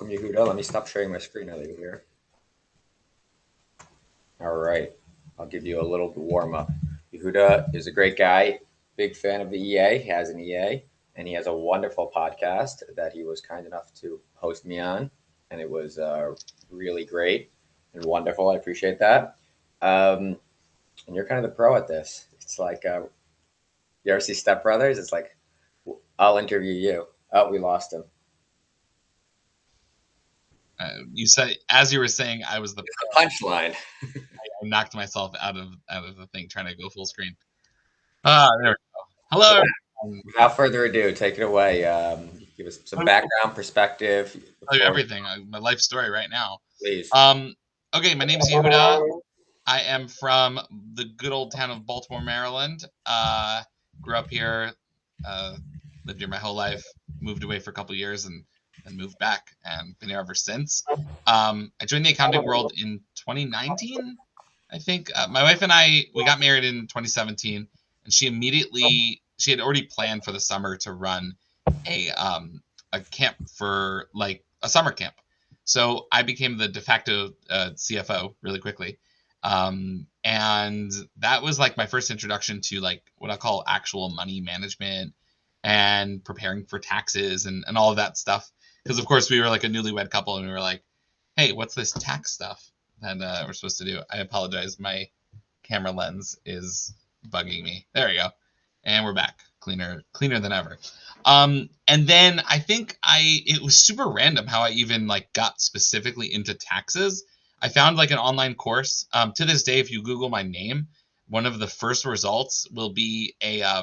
Welcome, Yehuda. Let me stop sharing my screen over here. All right. I'll give you a little warm up. Yehuda is a great guy, big fan of the EA. He has an EA, and he has a wonderful podcast that he was kind enough to host me on. And it was really great and wonderful. I appreciate that. And you're kind of the pro at this. It's like, you ever see Step Brothers? It's like, I'll interview you. Oh, we lost him. You said, as you were saying, I was the punchline. I knocked myself out of the thing trying to go full screen. There we go. Hello. Without further ado, take it away. Give us some background, perspective. Everything. My life story right now. Please. Okay, my name is Yehuda. I am from the good old town of Baltimore, Maryland. Grew up here, lived here my whole life, moved away for a couple years and moved back and been here ever since. I joined the accounting world in 2019, I think. My wife and we got married in 2017, and she had already planned for the summer to run a camp for like a summer camp. So I became the de facto CFO really quickly. And that was like my first introduction to like what I call actual money management and preparing for taxes and all of that stuff. Because of course we were like a newlywed couple and we were like, hey, what's this tax stuff that we're supposed to do? I apologize. My camera lens is bugging me. There we go. And we're back. Cleaner than ever. And then I think it was super random how I even like got specifically into taxes. I found like an online course. To this day, if you Google my name, one of the first results will be a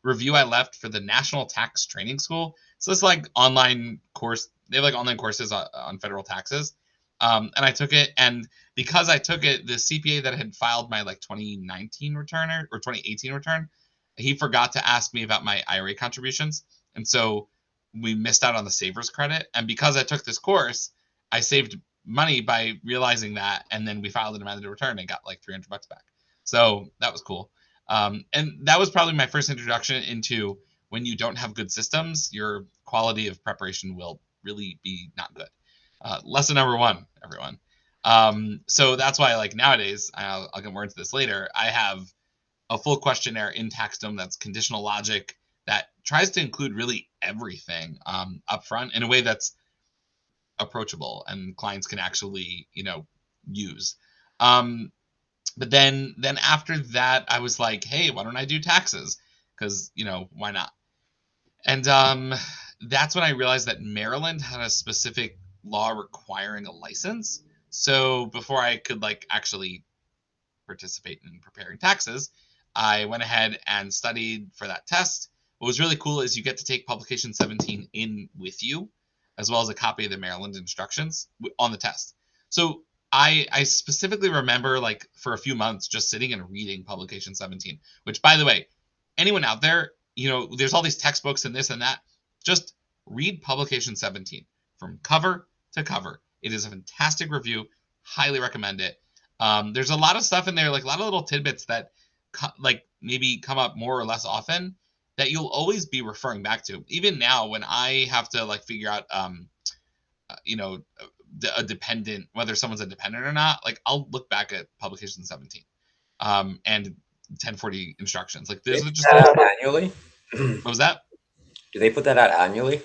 review I left for the National Tax Training School. So it's like online course. They have like online courses on federal taxes. And I took it, and because I took it, the CPA that had filed my like 2019 return or 2018 return, he forgot to ask me about my IRA contributions. And so we missed out on the savers credit. And because I took this course, I saved money by realizing that. And then we filed an amended return and got like $300 back. So that was cool. And that was probably my first introduction into when you don't have good systems, your quality of preparation will really be not good. Lesson number 1, everyone. So that's why like nowadays, I'll get more into this later, I have a full questionnaire in Taxdome that's conditional logic that tries to include really everything up front in a way that's approachable and clients can actually, use. But then after that, I was like, hey, why don't I do taxes? Because, why not? And that's when I realized that Maryland had a specific law requiring a license. So before I could like actually participate in preparing taxes, I went ahead and studied for that test. What was really cool is you get to take Publication 17 in with you, as well as a copy of the Maryland instructions on the test. So I specifically remember like for a few months just sitting and reading Publication 17, which by the way, anyone out there, there's all these textbooks and this and that. Just read Publication 17 from cover to cover. It is a fantastic review. Highly recommend it. There's a lot of stuff in there, like a lot of little tidbits that like maybe come up more or less often that you'll always be referring back to. Even now when I have to like figure out, a dependent, whether someone's a dependent or not, like I'll look back at Publication 17 and 1040 instructions. Like this is just annually. What was that? Do they put that out annually?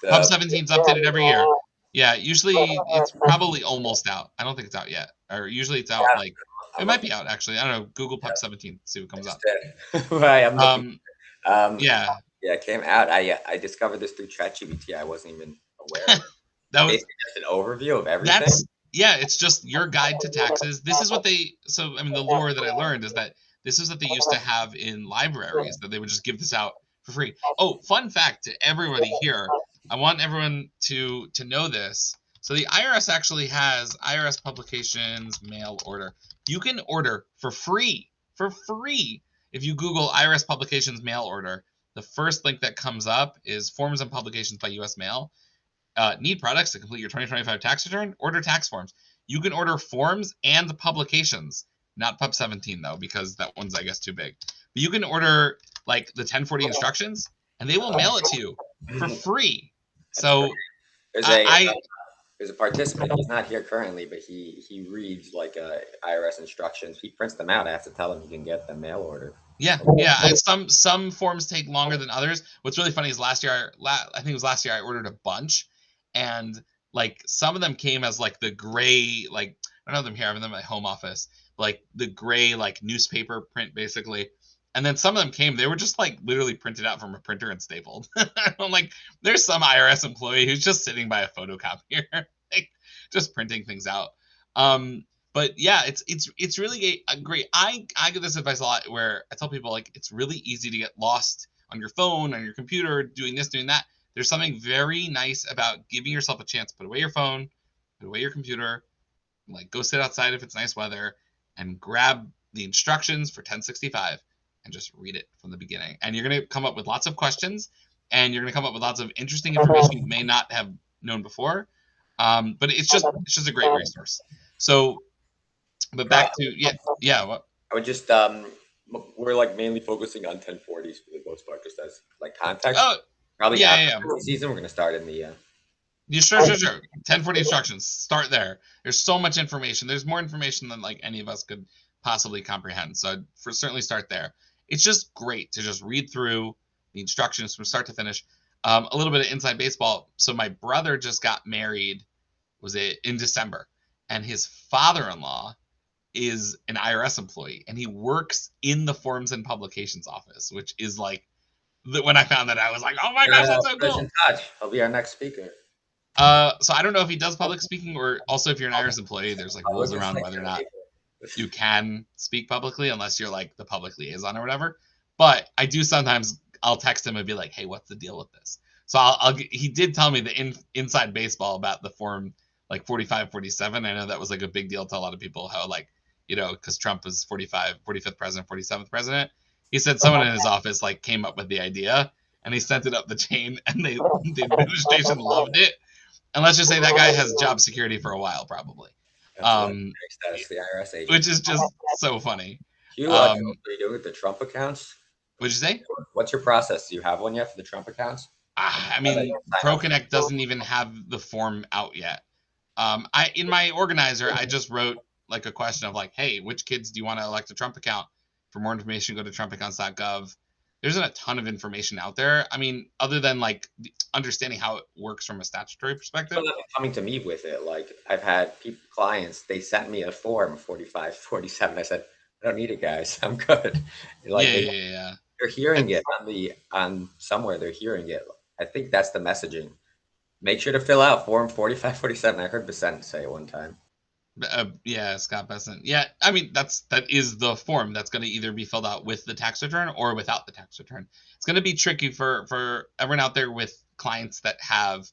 Pub 17 is updated every year. Yeah, usually it's probably almost out. I don't think it's out yet. Or usually it's out like it might be out actually. I don't know. Google Pub 17, see what comes up. Right. I'm looking. Yeah, it came out. I discovered this through ChatGPT. I wasn't even aware. That was basically just an overview of everything. It's just your guide to taxes. This is what the lore that I learned is that this is what they used to have in libraries, that they would just give this out for free. Oh, fun fact to everybody here. I want everyone to know this. So the IRS actually has IRS publications, mail order. You can order for free if you Google IRS publications mail order. The first link that comes up is forms and publications by U.S. mail. Need products to complete your 2025 tax return? Order tax forms. You can order forms and publications. Not Pub 17 though, because that one's I guess too big. But you can order like the 1040 instructions, and they will mail it to you for free. So There's a participant. He's not here currently, but he reads like IRS instructions. He prints them out. I have to tell him he can get them mail order. Yeah, yeah. Some forms take longer than others. What's really funny is last year, I think it was last year, I ordered a bunch, and like some of them came as like the gray, like I don't have them here. I have them at my home office, like the gray like newspaper print basically. And then some of them came, they were just like literally printed out from a printer and stapled. I'm like, there's some IRS employee who's just sitting by a photocopier, like just printing things out. Um, but yeah, it's really great. I give this advice a lot where I tell people like it's really easy to get lost on your phone, on your computer, doing this, doing that. There's something very nice about giving yourself a chance. Put away your phone, put away your computer, like go sit outside if it's nice weather, and grab the instructions for 1065 and just read it from the beginning. And you're gonna come up with lots of questions, and you're gonna come up with lots of interesting information you may not have known before. But it's just a great resource. So but back to yeah. What? I would just we're like mainly focusing on 1040s for the most part, just as like context. Oh, Probably yeah, after yeah, yeah. the season, we're gonna start in the Sure. 1040 instructions. Start there. There's so much information. There's more information than like any of us could possibly comprehend. So for certainly start there. It's just great to just read through the instructions from start to finish. A little bit of inside baseball. So my brother just got married. Was it in December? And his father-in-law is an IRS employee, and he works in the Forms and Publications office, which is like when I found that, I was like, oh my gosh, that's so cool. in touch. He'll be our next speaker. So I don't know if he does public speaking, or also if you're an IRS employee, there's like rules around whether or not you can speak publicly unless you're like the public liaison or whatever. But I do sometimes I'll text him and be like, hey, what's the deal with this? So he did tell me the inside baseball about the form like 45, 47. I know that was like a big deal to a lot of people, how like, you know, because Trump was 45th president, 47th president. He said someone in his office like came up with the idea and he sent it up the chain, and the administration loved it. And let's just say that guy has job security for a while, probably. That's the IRS agent. Which is just so funny. What are you doing with the Trump accounts? What'd you say? What's your process? Do you have one yet for the Trump accounts? I mean, ProConnect doesn't even have the form out yet. In my organizer, I just wrote like a question of like, hey, which kids do you want to elect a Trump account? For more information, go to trumpaccounts.gov. There isn't a ton of information out there. I mean, other than like understanding how it works from a statutory perspective. People coming to me with it, like I've had clients, they sent me a form 45, 47. I said, I don't need it, guys. I'm good. Like yeah. They're hearing it on somewhere. They're hearing it. I think that's the messaging. Make sure to fill out form 45, 47. I heard Besant say it one time. Yeah, Scott Besant. Yeah, I mean that is the form that's going to either be filled out with the tax return or without the tax return. It's going to be tricky for everyone out there with clients that have,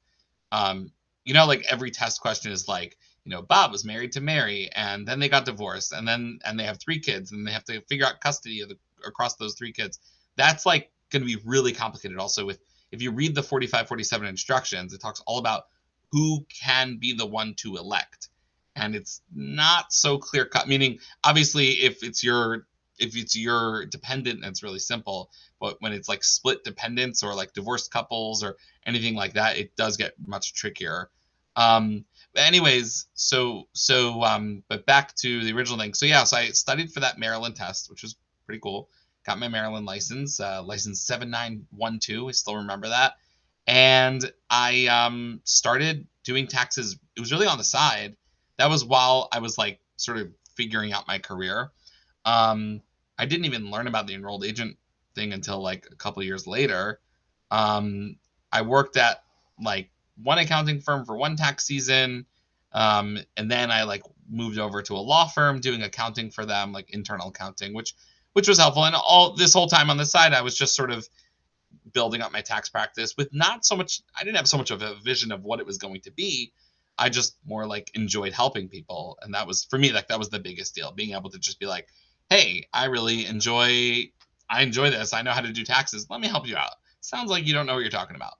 you know, like every test question is like, you know, Bob was married to Mary, and then they got divorced, and they have 3 kids, and they have to figure out custody across those 3 kids. That's like going to be really complicated. Also, if you read the 45, 47 instructions, it talks all about who can be the one to elect. And it's not so clear cut, meaning obviously if it's your dependent, it's really simple. But when it's like split dependents or like divorced couples or anything like that, it does get much trickier. But anyways, but back to the original thing. So yeah, so I studied for that Maryland test, which was pretty cool. Got my Maryland license, license 7912. I still remember that. And I started doing taxes. It was really on the side. That was while I was like sort of figuring out my career. I didn't even learn about the enrolled agent thing until like a couple of years later. I worked at like one accounting firm for one tax season. And then I like moved over to a law firm doing accounting for them, like internal accounting, which was helpful. And all this whole time on the side, I was just sort of building up my tax practice with not so much, I didn't have so much of a vision of what it was going to be. I just more like enjoyed helping people. And that was, for me, like that was the biggest deal, being able to just be like, hey, I enjoy this. I know how to do taxes. Let me help you out. Sounds like you don't know what you're talking about.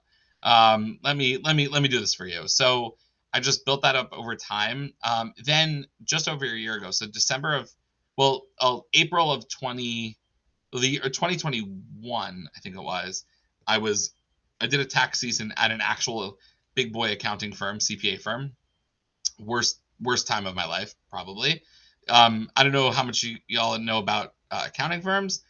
Let me do this for you. So I just built that up over time. Then just over a year ago, so April of 2021, I think it was, I did a tax season at an actual big boy accounting firm, CPA firm. worst time of my life, probably. I don't know how much y'all know about accounting firms,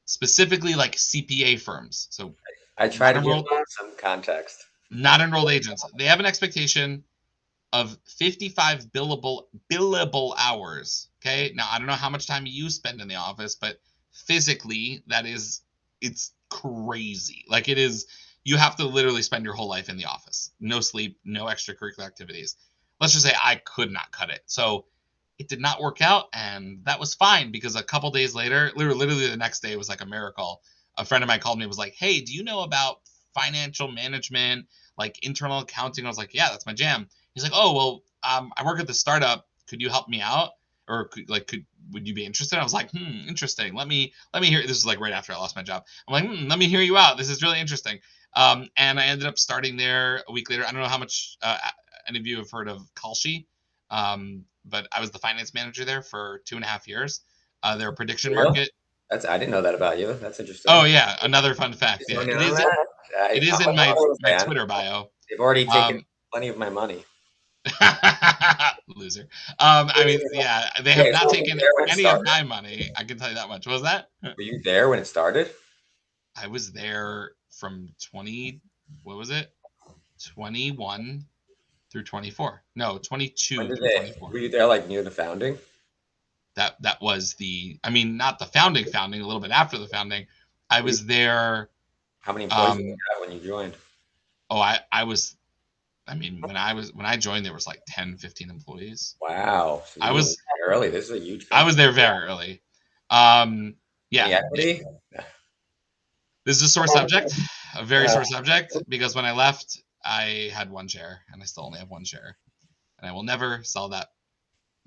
specifically like CPA firms. So I try not to give enrolled, some context. not enrolled agents. They have an expectation of 55 billable hours. Okay. Now I don't know how much time you spend in the office, but physically it's crazy. Like it is, you have to literally spend your whole life in the office. No sleep, no extracurricular activities. Let's just say I could not cut it. So it did not work out, and that was fine because a couple days later, literally the next day was like a miracle. A friend of mine called me and was like, "Hey, do you know about financial management, like internal accounting?" I was like, "Yeah, that's my jam." He's like, "Oh, well, I work at the startup. Could you help me out? Or would you be interested?" I was like, interesting. Let me hear. This is like right after I lost my job. I'm like, let me hear you out. This is really interesting. And I ended up starting there a week later. I don't know how much any of you have heard of Kalshi, but I was the finance manager there for 2.5 years. They're a prediction Real? market. I didn't know that about you. That's Oh interesting. yeah, another fun fact. Just Yeah, going in on that. it is I'm a in my Marlins fan. Twitter bio. They've already taken Um, plenty of my money. Loser. I mean, yeah, they have Wait, not so were you taken there when it any of started? my money. I can tell you that much. What was that? Were you there when it started? I was there from 20, what was it? 21 through 24. No, When 22 did through they? Were 24. you there like near the founding? That was I mean, not the founding, a little bit after the founding. I Were you, was there. how many employees did you Um, have when you joined? oh, I was, I mean, when I joined, there was like 10, 15 employees. Wow. So I you were was, early. This is a huge I was company. there very early. Um, Any yeah, equity? this is a sore subject, a very sore subject, because when I left, I had one share, and I still only have one share, and I will never sell that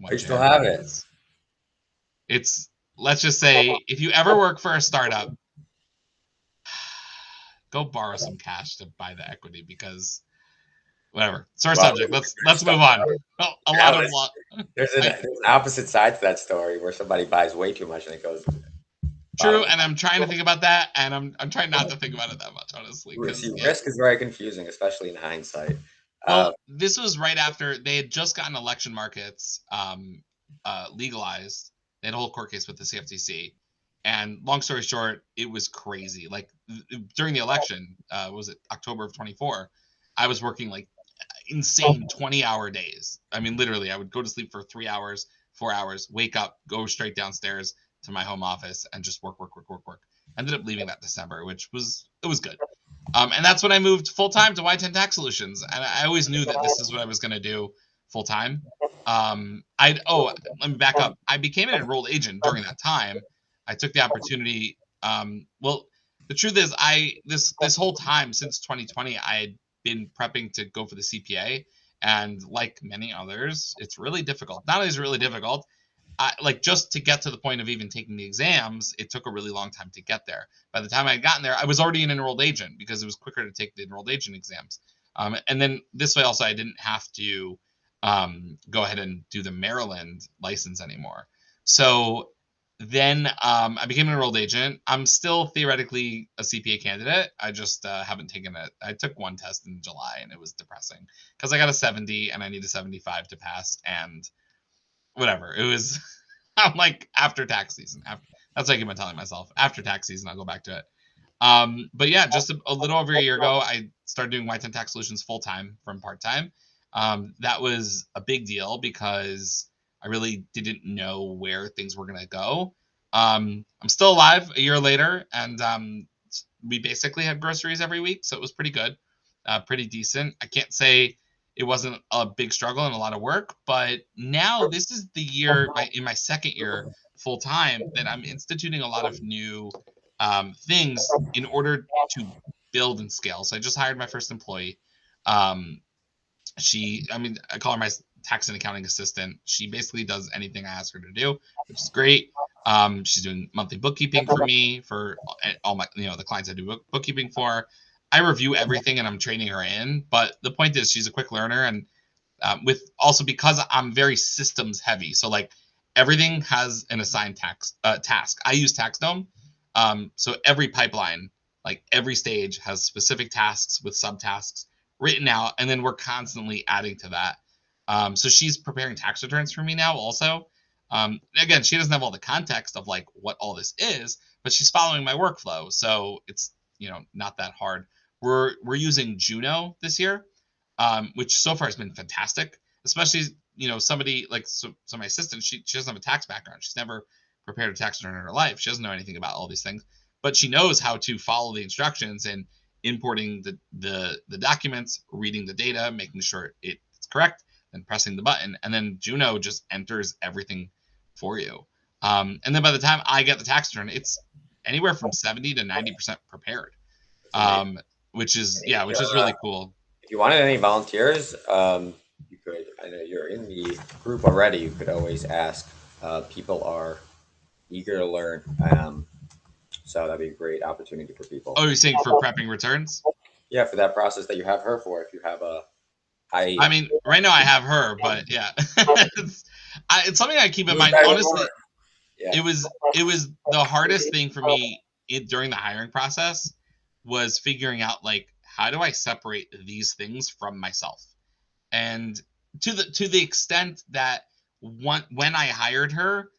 I one still share have it. because it's, let's just say, if you ever work for a startup, go borrow some cash to buy the equity because whatever. Sore Well, subject. Let's move on. Oh, a lot now of lo- there's an opposite side to that story where somebody buys way too much and it goes true, bottom. and I'm trying to think about that, and I'm trying not to think about it that much, honestly, See, because yeah. risk is very confusing, especially in hindsight. Uh, Well, this was right after they had just gotten election markets legalized. They had a whole court case with the CFTC, and long story short, it was crazy. Like during the election, was it October of 24? I was working like insane 20-hour days. I mean, literally, I would go to sleep for 3 hours, 4 hours, wake up, go straight downstairs to my home office, and just work, work, work, work, work. Ended up leaving that December, which was, it was good. And that's when I moved full time to Y10 Tax Solutions, and I always knew that this is what I was going to do full time. Let me back up. I became an enrolled agent during that time. I took the opportunity. Well, the truth is, this whole time since 2020, I had been prepping to go for the CPA, and like many others, it's really difficult. Not only is it really difficult, like just to get to the point of even taking the exams, it took a really long time to get there. By the time I had gotten there, I was already an enrolled agent because it was quicker to take the enrolled agent exams. And then this way also, I didn't have to go ahead and do the Maryland license anymore. So then I became an enrolled agent. I'm still theoretically a CPA candidate. I just haven't taken it. I took one test in July and it was depressing because I got a 70 and I need a 75 to pass. And whatever. It was, I'm like, after tax season. That's what I keep on telling myself. After tax season, I'll go back to it. But yeah, just a little over a year ago, I started doing Y10 Tax Solutions full time from part time. That was a big deal because I really didn't know where things were going to go. I'm still alive a year later, and we basically had groceries every week, so it was pretty good, pretty decent. I can't say it wasn't a big struggle and a lot of work, but now this is the year, in my second year full time, that I'm instituting a lot of new things in order to build and scale. So I just hired my first employee. Um, I mean, I call her my tax and accounting assistant. She basically does anything I ask her to do, which is great. She's doing monthly bookkeeping for me for all my, the clients I do bookkeeping for. I review everything and I'm training her in. But the point is, she's a quick learner, and with also because I'm very systems heavy. So like everything has an assigned task. I use TaxDome. So every pipeline, like every stage has specific tasks with subtasks written out, and then we're constantly adding to that. So she's preparing tax returns for me now also. Again, she doesn't have all the context of like what all this is, but she's following my workflow. So it's, not that hard. We're using Juno this year, which so far has been fantastic, especially, somebody like, so my assistant, she doesn't have a tax background. She's never prepared a tax return in her life. She doesn't know anything about all these things, but she knows how to follow the instructions and importing the documents, reading the data, making sure it's correct, and pressing the button, and then Juno just enters everything for you. And then by the time I get the tax return, it's anywhere from 70 to 90% prepared, which is really cool. If you wanted any volunteers, you could. I know you're in the group already. You could always ask. People are eager to learn, so that'd be a great opportunity for people. Oh, you're saying for prepping returns? Yeah, for that process that you have her for. If you have I mean, right now I have her, but yeah, it's something I keep in mind. Honestly, yeah. it was the hardest thing for me during the hiring process was figuring out like, how do I separate these things from myself? And to the extent that when I hired her,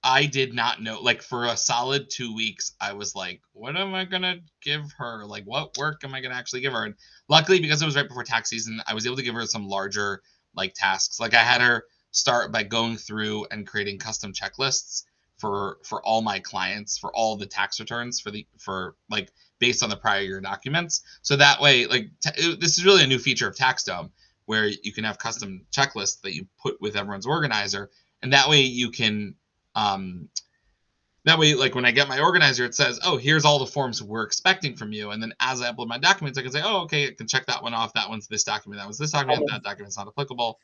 I did not know, like for a solid 2 weeks, I was like, what am I going to give her? Like, what work am I going to actually give her? And luckily, because it was right before tax season, I was able to give her some larger like tasks. Like I had her start by going through and creating custom checklists for all my clients, for all the tax returns for like based on the prior year documents. So that way, like this is really a new feature of TaxDome, where you can have custom checklists that you put with everyone's organizer. And that way you can, like when I get my organizer, it says, oh, here's all the forms we're expecting from you. And then as I upload my documents, I can say, oh, okay, I can check that one off. That one's this document. That one's this document. That document's not applicable.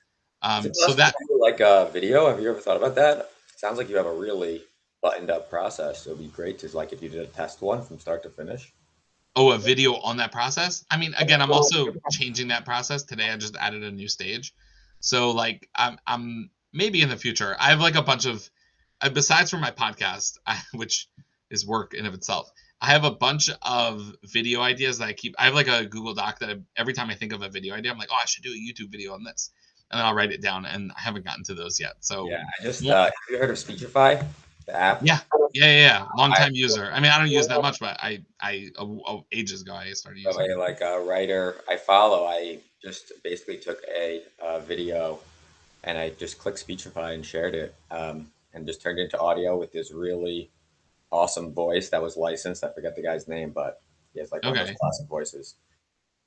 So that like a video. Have you ever thought about that? It sounds like you have a really buttoned up process. So it'd be great to like if you did a test one from start to finish. Oh, a video on that process? I mean, again, I'm also changing that process today. I just added a new stage. So like I'm maybe in the future. I have like a bunch of besides from my podcast, which is work in of itself. I have a bunch of video ideas that I have like a Google Doc that every time I think of a video idea, I'm like, oh, I should do a YouTube video on this. And then I'll write it down, and I haven't gotten to those yet. So yeah, I just have you heard of Speechify, the app? Yeah. Long time user. I mean, I don't use that much, but I ages ago I started using it. Like a writer I follow, I just basically took a video and I just clicked Speechify and shared it, and just turned it into audio with this really awesome voice that was licensed. I forget the guy's name, but he has like one of those classic voices.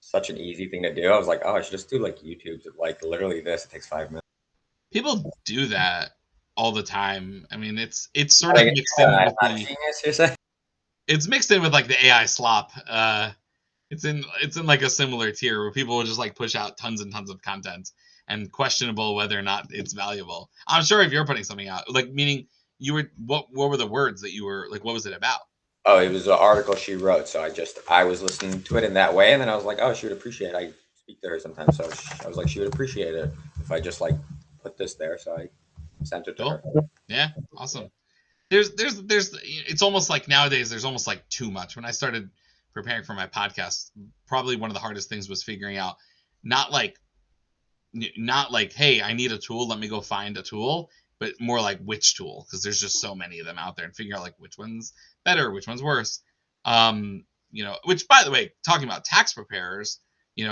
Such an easy thing to do. I was like, oh, I should just do like YouTube, like literally this. It takes 5 minutes. People do that all the time. I mean, it's sort of mixed in with it's mixed in with like the AI slop. It's in like a similar tier where people will just like push out tons and tons of content and questionable whether or not it's valuable. I'm sure if you're putting something out, like meaning you were what were the words that you were like, what was it about? Oh, it was an article she wrote. So I was listening to it in that way. And then I was like, oh, she would appreciate it. I speak to her sometimes. So I was like, she would appreciate it if I just like put this there. So I sent it to her. Yeah. Awesome. There's it's almost like nowadays there's almost like too much. When I started preparing for my podcast, probably one of the hardest things was figuring out not like, hey, I need a tool, let me go find a tool, but more like which tool, because there's just so many of them out there, and figure out like which one's better, which one's worse. Which by the way, talking about tax preparers,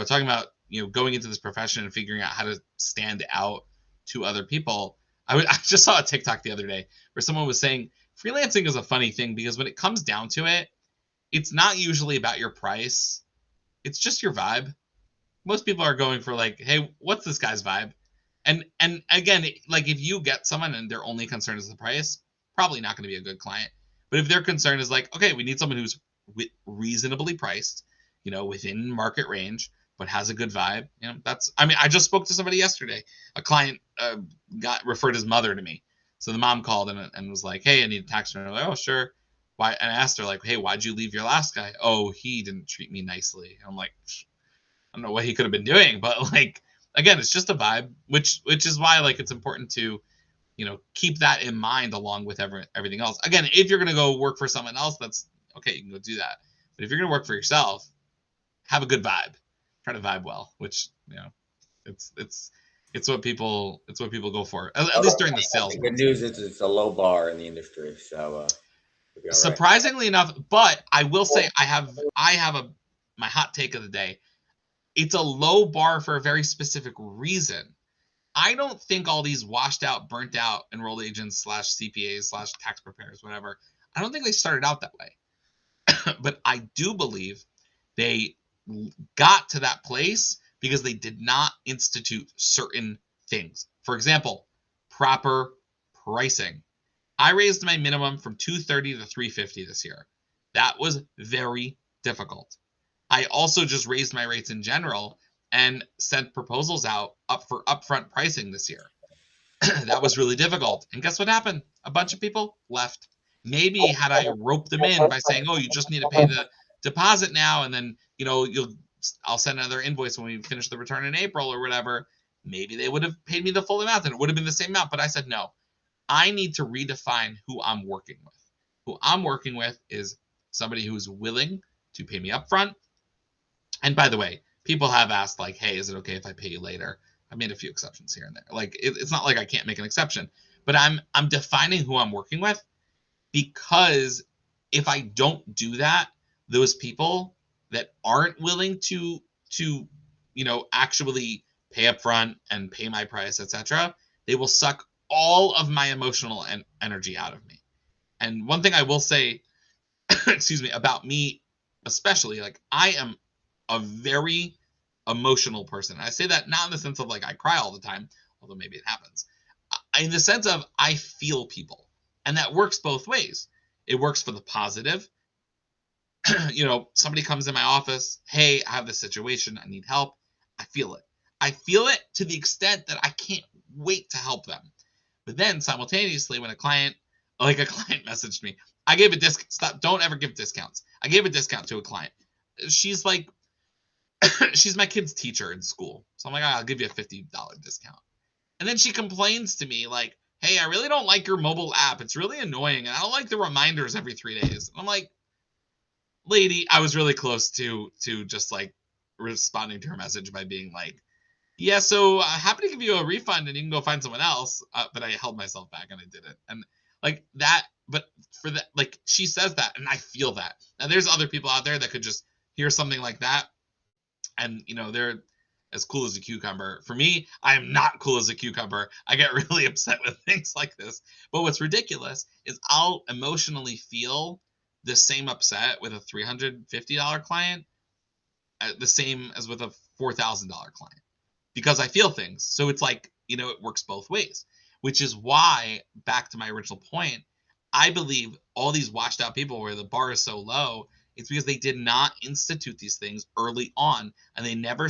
talking about going into this profession and figuring out how to stand out to other people. I just saw a TikTok the other day where someone was saying freelancing is a funny thing because when it comes down to it, it's not usually about your price. It's just your vibe. Most people are going for like, hey, what's this guy's vibe? And again, like if you get someone and their only concern is the price, probably not going to be a good client. But if their concern is like, okay, we need someone who's reasonably priced, within market range, but has a good vibe, I just spoke to somebody yesterday. A client got referred his mother to me. So the mom called and was like, hey, I need a tax return. I'm like, oh, sure. Why? And I asked her like, hey, why'd you leave your last guy? Oh, he didn't treat me nicely. I'm like, I don't know what he could have been doing, but like, again, it's just a vibe, which is why like it's important to, keep that in mind along with everything else. Again, if you're gonna go work for someone else, that's okay, you can go do that. But if you're gonna work for yourself, have a good vibe. Try to vibe well, which it's It's what people go for. At least during the sales. The good news is it's a low bar in the industry, so we'll be all right. Surprisingly enough, but I will say I have my hot take of the day. It's a low bar for a very specific reason. I don't think all these washed out, burnt out enrolled agents / CPAs / tax preparers, whatever, I don't think they started out that way. But I do believe they got to that place because they did not institute certain things. For example, proper pricing. I raised my minimum from $230 to $350 this year. That was very difficult. I also just raised my rates in general and sent proposals out up for upfront pricing this year. That was really difficult. And guess what happened? A bunch of people left. Maybe had I roped them in by saying, "Oh, you just need to pay the deposit now, and then I'll send another invoice when we finish the return in April or whatever." Maybe they would have paid me the full amount, and it would have been the same amount. But I said no. I need to redefine who I'm working with. Who I'm working with is somebody who's willing to pay me upfront. And by the way, people have asked like, "Hey, is it okay if I pay you later?" I made a few exceptions here and there. Like it's not like I can't make an exception, but I'm defining who I'm working with, because if I don't do that, those people that aren't willing to actually pay up front and pay my price, etc., they will suck all of my emotional energy out of me. And one thing I will say, excuse me, about me especially, like I am a very emotional person. I say that not in the sense of like I cry all the time, although maybe it happens. In the sense of I feel people, and that works both ways. It works for the positive. Somebody comes in my office, "Hey, I have this situation, I need help." I feel it. I feel it to the extent that I can't wait to help them. But then simultaneously, when a client messaged me, I gave a discount. Stop! Don't ever give discounts. I gave a discount to a client. She's like, she's my kid's teacher in school, so I'm like, I'll give you a $50 discount. And then she complains to me like, "Hey, I really don't like your mobile app. It's really annoying, and I don't like the reminders every 3 days." And I'm like, lady, I was really close to just like responding to her message by being like, "Yeah, so happy to give you a refund and you can go find someone else." But I held myself back and I didn't. And like that, but for that, like she says that and I feel that. Now there's other people out there that could just hear something like that and they're as cool as a cucumber. For me, I am not cool as a cucumber. I get really upset with things like this. But what's ridiculous is I'll emotionally feel the same upset with a $350 client, the same as with a $4,000 client, because I feel things. So it's like, it works both ways, which is why, back to my original point, I believe all these washed out people where the bar is so low, it's because they did not institute these things early on and they never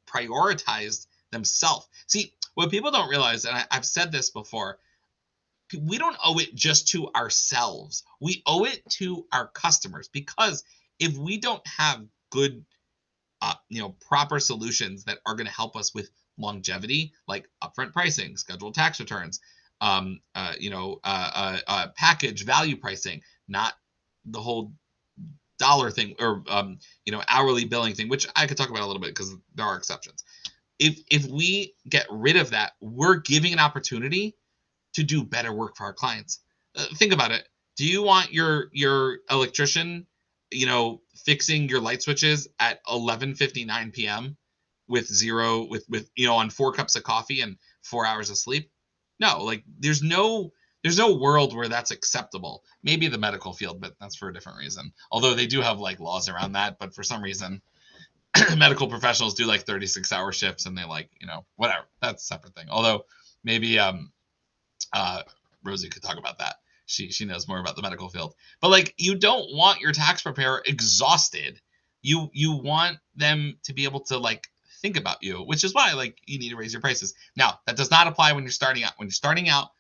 prioritized themselves. See, what people don't realize, and I've said this before, we don't owe it just to ourselves. We owe it to our customers, because if we don't have good proper solutions that are going to help us with longevity, like upfront pricing, scheduled tax returns, package value pricing, not the whole dollar thing or hourly billing thing, which I could talk about a little bit because there are exceptions. If we get rid of that, we're giving an opportunity to do better work for our clients. Think about it. Do you want your electrician fixing your light switches at 11:59 p.m. with on 4 cups of coffee and 4 hours of sleep? No, like there's no world where that's acceptable. Maybe the medical field, but that's for a different reason. Although they do have like laws around that, but for some reason medical professionals do like 36-hour shifts and they like, whatever. That's a separate thing. Although maybe Rosie could talk about that. She knows more about the medical field. But like, you don't want your tax preparer exhausted. You want them to be able to like think about you, which is why like you need to raise your prices. Now, that does not apply when you're starting out. When you're starting out,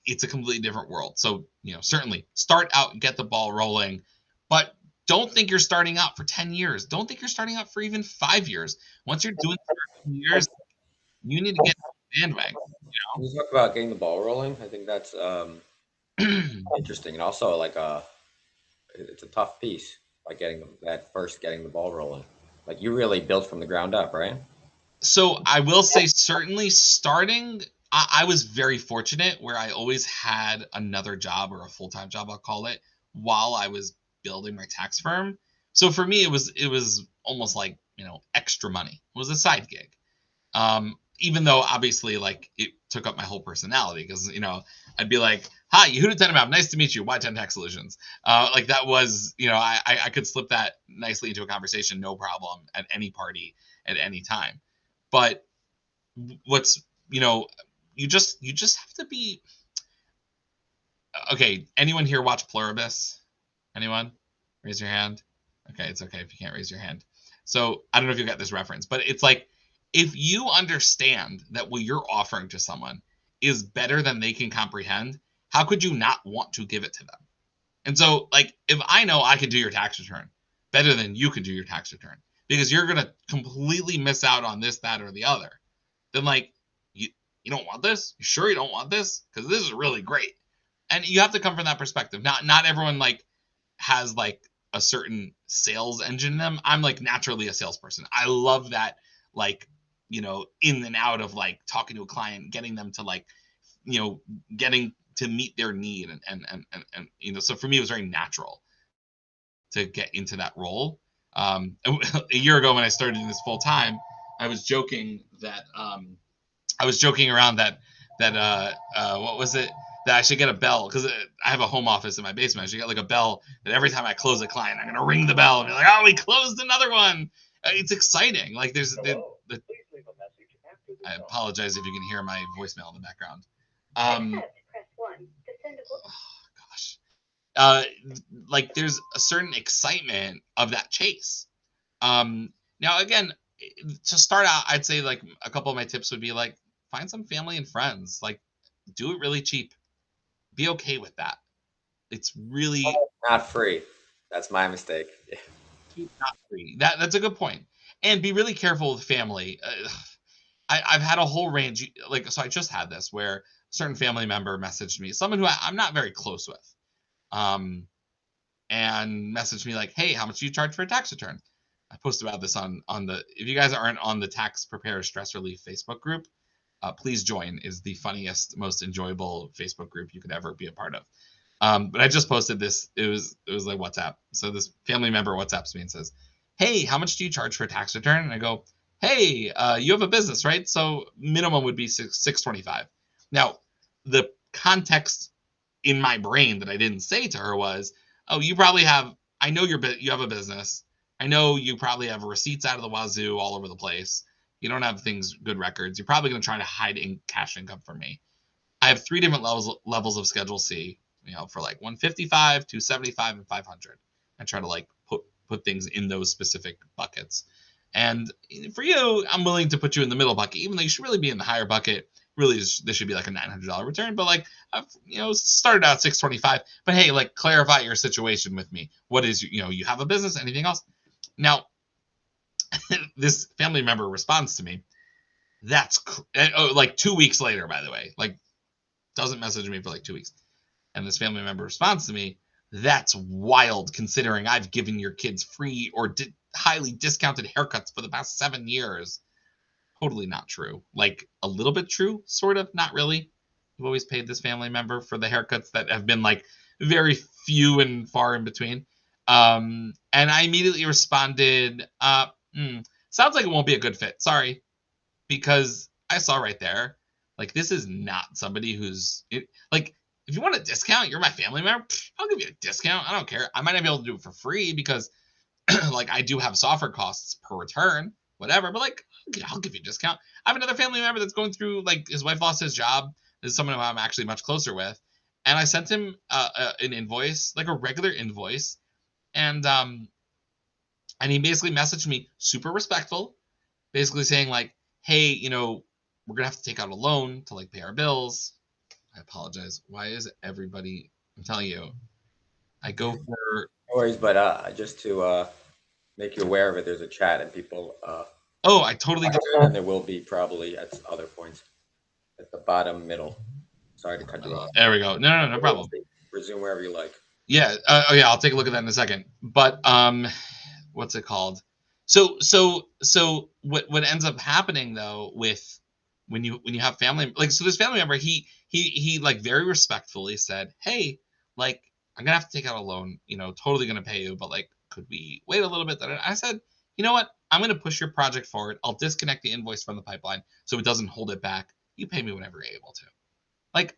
it's a completely different world. So, certainly start out and get the ball rolling, but don't think you're starting out for 10 years. Don't think you're starting out for even 5 years. Once you're doing 10 years, you need to get on the bandwagon. Can you talk about getting the ball rolling? I think that's interesting, and also like it's a tough piece, like getting the ball rolling. Like you really built from the ground up, right? So I will say, certainly starting, I was very fortunate where I always had another job, or a full-time job, I'll call it, while I was building my tax firm. So for me, it was almost like, extra money. It was a side gig. Even though obviously, like, it took up my whole personality, because I'd be like, "Hi, Yehuda Tenenbaum, nice to meet you. Y10 Tax Solutions." Like, that was, I could slip that nicely into a conversation, no problem, at any party at any time. But what's you just have to be okay. Anyone here watch Pluribus? Anyone? Raise your hand. Okay, it's okay if you can't raise your hand. So I don't know if you get this reference, but it's like, if you understand that what you're offering to someone is better than they can comprehend, how could you not want to give it to them? And so, like, if I know I can do your tax return better than you can do your tax return, because you're going to completely miss out on this, that, or the other, then, like, you don't want this? You sure you don't want this? Because this is really great. And you have to come from that perspective. Not everyone, like, has, like, a certain sales engine in them. I'm, like, naturally a salesperson. I love that, like, in and out of, like, talking to a client, getting them to, like, getting to meet their need, and so for me it was very natural to get into that role. A year ago when I started doing this full time, I was joking that I was joking around that what was it, that I should get a bell, because I have a home office in my basement. I should get, like, a bell that every time I close a client, I'm gonna ring the bell and be like, "Oh, we closed another one." It's exciting. Like, there's the I apologize if you can hear my voicemail in the background. Oh, gosh. Uh, like, there's a certain excitement of that chase. Now, again, to start out, I'd say, like, a couple of my tips would be, like, find some family and friends. Like, do it really cheap. Be okay with that. It's really Not free. That's my mistake. not free. That's a good point. And be really careful with family. I've had a whole range. Like, so I just had this where a certain family member messaged me, someone who I'm not very close with, um, and messaged me like, "Hey, how much do you charge for a tax return?" I posted about this on the. If you guys aren't on the Tax Preparer Stress Relief Facebook group, please join. Is the funniest, most enjoyable Facebook group you could ever be a part of. But I just posted this. It was like WhatsApp. So this family member WhatsApps me and says, "Hey, how much do you charge for a tax return?" And I go, "Hey, you have a business, right? So minimum would be 625." Now, the context in my brain that I didn't say to her was, "Oh, you probably have. I know you have a business. I know you probably have receipts out of the wazoo all over the place. You don't have good records. You're probably going to try to hide in cash income from me. I have three different levels of Schedule C, for like 155, 275, and 500. I try to, like, put things in those specific buckets. And for you, I'm willing to put you in the middle bucket, even though you should really be in the higher bucket. Really, this should be like a $900 return, but, like, I've started out 625. But hey, like, clarify your situation with me. What is you have a business? Anything else? Now, this family member responds to me. Like 2 weeks later, by the way, like, doesn't message me for like 2 weeks. And this family member responds to me, "That's wild, considering I've given your kids free or highly discounted haircuts for the past 7 years." Totally not true. Like, a little bit true, sort of, not really. I've always paid this family member for the haircuts that have been, like, very few and far in between. And I immediately responded, "Sounds like it won't be a good fit. Sorry." Because I saw right there, like, this is not somebody like, if you want a discount, you're my family member. I'll give you a discount. I don't care. I might not be able to do it for free because, like, I do have software costs per return, whatever. But, like, I'll give you a discount. I have another family member that's going through, like, his wife lost his job. This is someone who I'm actually much closer with, and I sent him an invoice, like a regular invoice, and he basically messaged me, super respectful, basically saying, like, "Hey, we're gonna have to take out a loan to, like, pay our bills." I apologize. Why is everybody? I'm telling you, I go for. No worries, but just to make you aware of it, there's a chat and people. Oh, I totally did. And there will be probably at other points at the bottom middle. Sorry to cut you off. There we go. No problem. Resume wherever you like. Yeah. Oh yeah, I'll take a look at that in a second. But what's it called? So what ends up happening though with when you have family, like, so this family member, he like very respectfully said, hey, like, I'm gonna have to take out a loan, totally gonna pay you, but like, could we wait a little bit? I said, you know what, I'm gonna push your project forward. I'll disconnect the invoice from the pipeline so it doesn't hold it back. You pay me whenever you're able to. Like,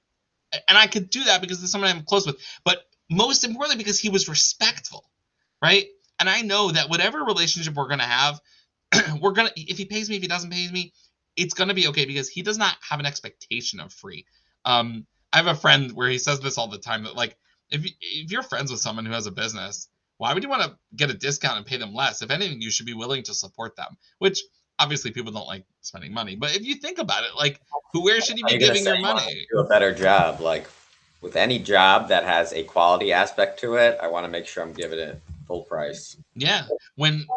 and I could do that because there's someone I'm close with, but most importantly because he was respectful, right? And I know that whatever relationship we're gonna have, we're gonna, if he pays me, if he doesn't pay me, it's gonna be okay because he does not have an expectation of free. I have a friend where he says this all the time, that like, if you're friends with someone who has a business, why would you want to get a discount and pay them less? If anything, you should be willing to support them. Which obviously people don't like spending money, but if you think about it, like, where should you Are be you going to giving say your you want to money? do a better job? Like with any job that has a quality aspect to it, I want to make sure I'm giving it full price. Yeah. When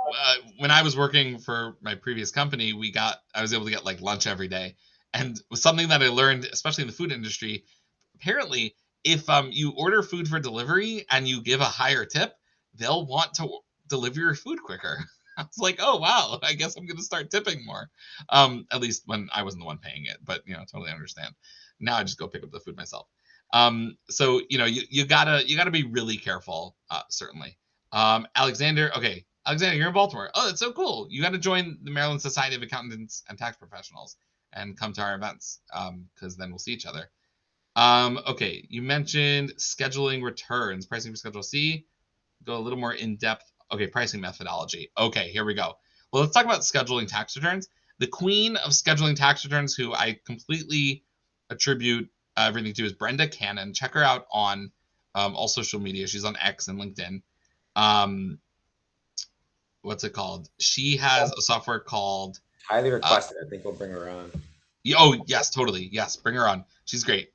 I was working for my previous company, I was able to get like lunch every day, and it was something that I learned, especially in the food industry. Apparently, if you order food for delivery and you give a higher tip, they'll want to deliver your food quicker. I was like, oh wow, I guess I'm gonna start tipping more. At least when I wasn't the one paying it, but totally understand. Now I just go pick up the food myself. So you gotta be really careful, certainly. Alexander, okay, Alexander, you're in Baltimore. Oh, that's so cool. You got to join the Maryland Society of Accountants and Tax Professionals and come to our events, because then we'll see each other. Okay, you mentioned scheduling returns, pricing for Schedule C. Go a little more in depth. Okay, pricing methodology. Okay, here we go. Well, let's talk about scheduling tax returns. The queen of scheduling tax returns, who I completely attribute everything to, is Brenda Cannon. Check her out on all social media. She's on X and LinkedIn. Um, what's it called? She has a software called Highly uh, requested. I think we'll bring her on. oh yes, totally, yes, bring her on. She's great.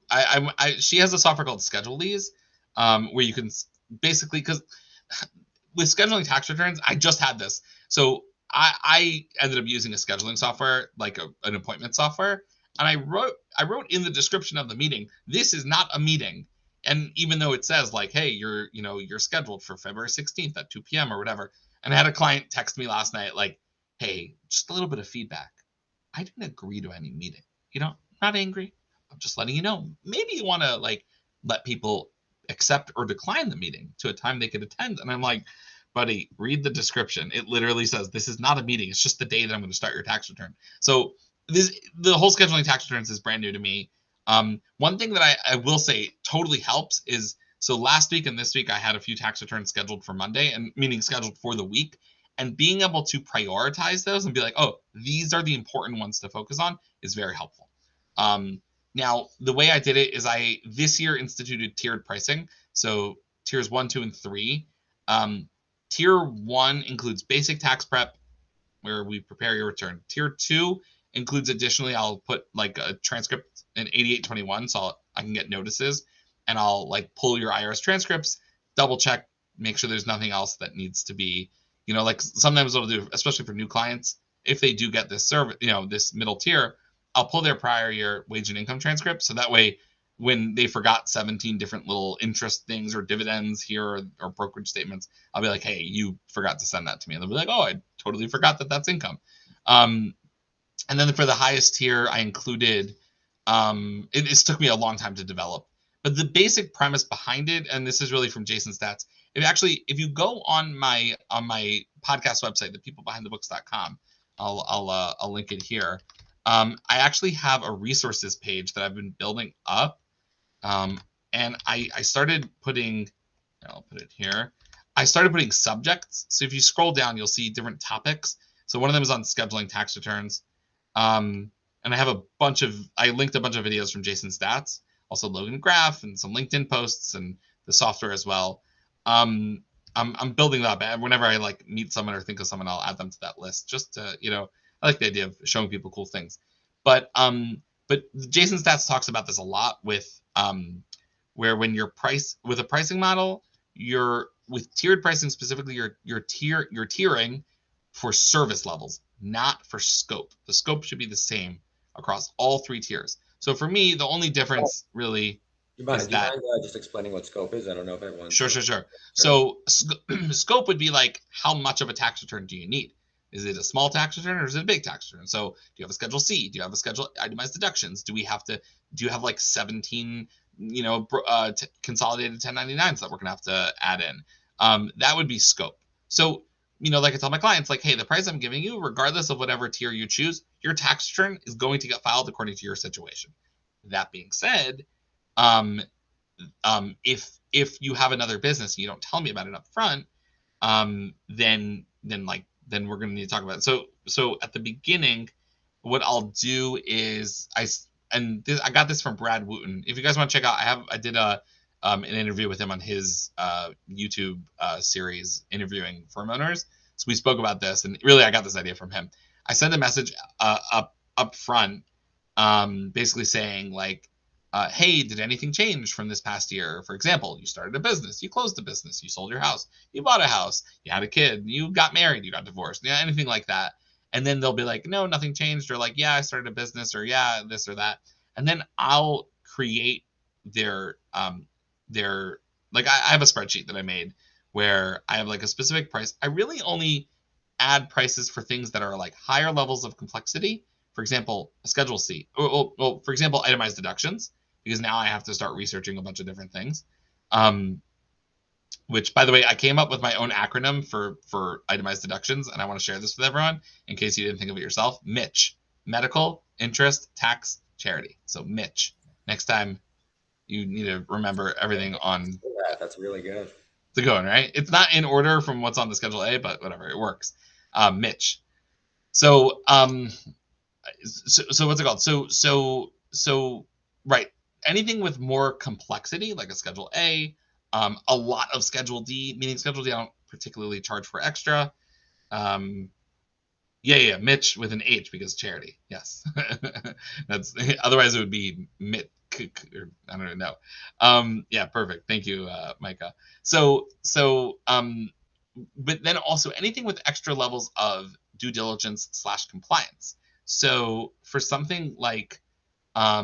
She has a software called Schedule where you can basically, because with scheduling tax returns, I just had this. So I ended up using a scheduling software, like an appointment software, and I wrote in the description of the meeting, this is not a meeting. And even though it says like, hey, you're scheduled for February 16th at 2 p.m. or whatever, and I had a client text me last night like, hey, just a little bit of feedback. I didn't agree to any meeting. I'm not angry. I'm just letting you know. Maybe you want to like let people accept or decline the meeting to a time they could attend. And I'm like, buddy, read the description. It literally says this is not a meeting. It's just the day that I'm going to start your tax return. So the whole scheduling tax returns is brand new to me. One thing that I will say totally helps is, so last week and this week I had a few tax returns scheduled for Monday, and meaning scheduled for the week, and being able to prioritize those and be like, oh, these are the important ones to focus on is very helpful. Now, the way I did it is I this year instituted tiered pricing. So tiers 1, 2, and 3. Tier 1 includes basic tax prep, where we prepare your return. Tier 2 includes, additionally, I'll put like a transcript in 8821, so I can get notices, and I'll like pull your IRS transcripts, double check, make sure there's nothing else that needs to be, like sometimes what I'll do, especially for new clients, if they do get this service, this middle tier, I'll pull their prior year wage and income transcript. So that way, when they forgot 17 different little interest things or dividends here, or brokerage statements, I'll be like, hey, you forgot to send that to me. And they'll be like, oh, I totally forgot that that's income. And then for the highest tier, I included, it took me a long time to develop, but the basic premise behind it, and this is really from Jason Stats. If you go on my podcast website, thepeoplebehindthebooks.com, I'll link it here. I actually have a resources page that I've been building up, and I started putting, I'll put it here. I started putting subjects. So if you scroll down, you'll see different topics. So one of them is on scheduling tax returns. And I linked a bunch of videos from Jason Stats, also Logan Graff, and some LinkedIn posts, and the software as well. I'm building that up. Whenever I like meet someone or think of someone, I'll add them to that list. Just to, I like the idea of showing people cool things. But Jason Stats talks about this a lot with where when you're with a pricing model, you're with tiered pricing specifically, you're tiering for service levels, not for scope. The scope should be the same across all 3 tiers. So for me, the only difference really is Do you that. mind just explaining what scope is? I don't know if everyone's Sure. So scope would be like, how much of a tax return do you need? Is it a small tax return or is it a big tax return? So do you have a Schedule C? Do you have a Schedule itemized deductions? Do you have like 17, consolidated 1099s that we're gonna have to add in? That would be scope. So, like I tell my clients, like, hey, the price I'm giving you, regardless of whatever tier you choose, your tax return is going to get filed according to your situation. That being said, if you have another business and you don't tell me about it up front, then we're going to need to talk about it. So at the beginning, what I'll do is I got this from Brad Wooten. If you guys want to check out, I did an interview with him on his YouTube series interviewing firm owners. So we spoke about this, and really I got this idea from him. I sent a message up front, basically saying like, hey, did anything change from this past year? For example, you started a business, you closed a business, you sold your house, you bought a house, you had a kid, you got married, you got divorced, anything like that. And then they'll be like, no, nothing changed, or like, yeah, I started a business, or yeah, this or that. And then I'll create their like, I have a spreadsheet that I made where I have like a specific price. I really only add prices for things that are like higher levels of complexity. For example, a Schedule C. Well, for example, itemized deductions, because now I have to start researching a bunch of different things. Which, by the way, I came up with my own acronym for itemized deductions, and I want to share this with everyone in case you didn't think of it yourself. MITCH: medical, interest, tax, charity. So MITCH. Next time, you need to remember everything on. That's really good. The going, right? It's not in order from what's on the Schedule A, but whatever, it works. MITCH. So what's it called? So right. Anything with more complexity, like a Schedule A, a lot of Schedule D, meaning Schedule D I don't particularly charge for extra. Mitch with an H because charity. Yes, that's otherwise it would be Mit. Or, I don't even know. Perfect. Thank you, Micah. But then also anything with extra levels of due diligence / compliance. So for something like a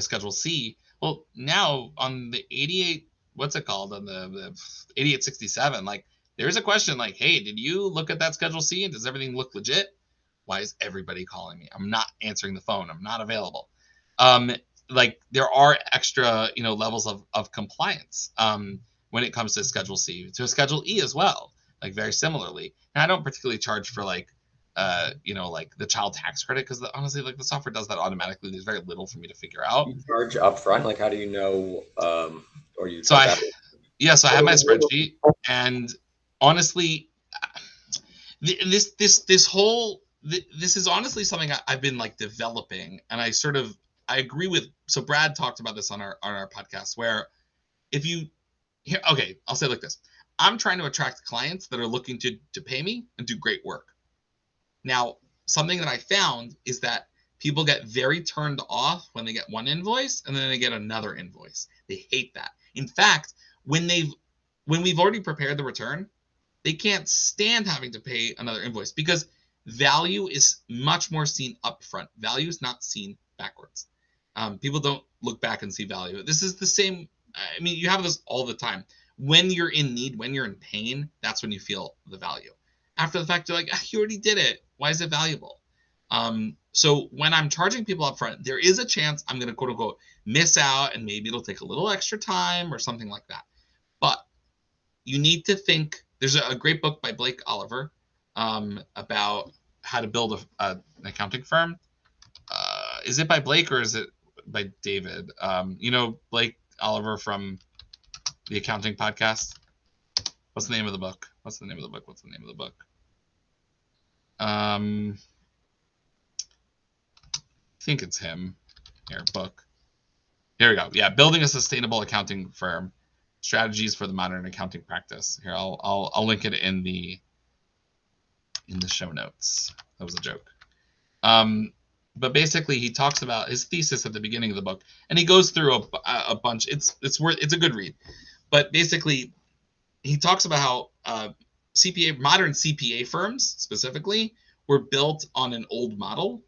Schedule C, well, now on the 88, what's it called, on the 8867, like there's a question like, hey, did you look at that Schedule C and does everything look legit? Why is everybody calling me? I'm not answering the phone. I'm not available. Like there are extra, levels of compliance when it comes to Schedule C, to Schedule E as well, like very similarly. And I don't particularly charge for like the child tax credit, because honestly, like the software does that automatically. There's very little for me to figure out. You charge up front? Like, how do you know, or you So I have my spreadsheet, and honestly, this is honestly something I've been like developing, and I agree with. So Brad talked about this on our podcast, where I'll say it like this: I'm trying to attract clients that are looking to pay me and do great work. Now, something that I found is that people get very turned off when they get one invoice and then they get another invoice. They hate that. In fact, when we've already prepared the return, they can't stand having to pay another invoice, because value is much more seen up front. Value is not seen backwards. People don't look back and see value. This is the same. I mean, you have this all the time. When you're in need, when you're in pain, that's when you feel the value. After the fact, you're like, you already did it. Why is it valuable? So when I'm charging people up front, there is a chance I'm going to quote unquote miss out, and maybe it'll take a little extra time or something like that. But you need to think. There's a great book by Blake Oliver about how to build an accounting firm. Is it by Blake or is it by David? Blake Oliver from the Accounting Podcast. What's the name of the book? I think it's him. Here, book. Here we go. Yeah, Building a Sustainable Accounting Firm: Strategies for the Modern Accounting Practice. Here, I'll link it in the show notes. That was a joke. But basically, he talks about his thesis at the beginning of the book, and he goes through a bunch. It's a good read. But basically, he talks about how modern CPA firms specifically were built on an old model,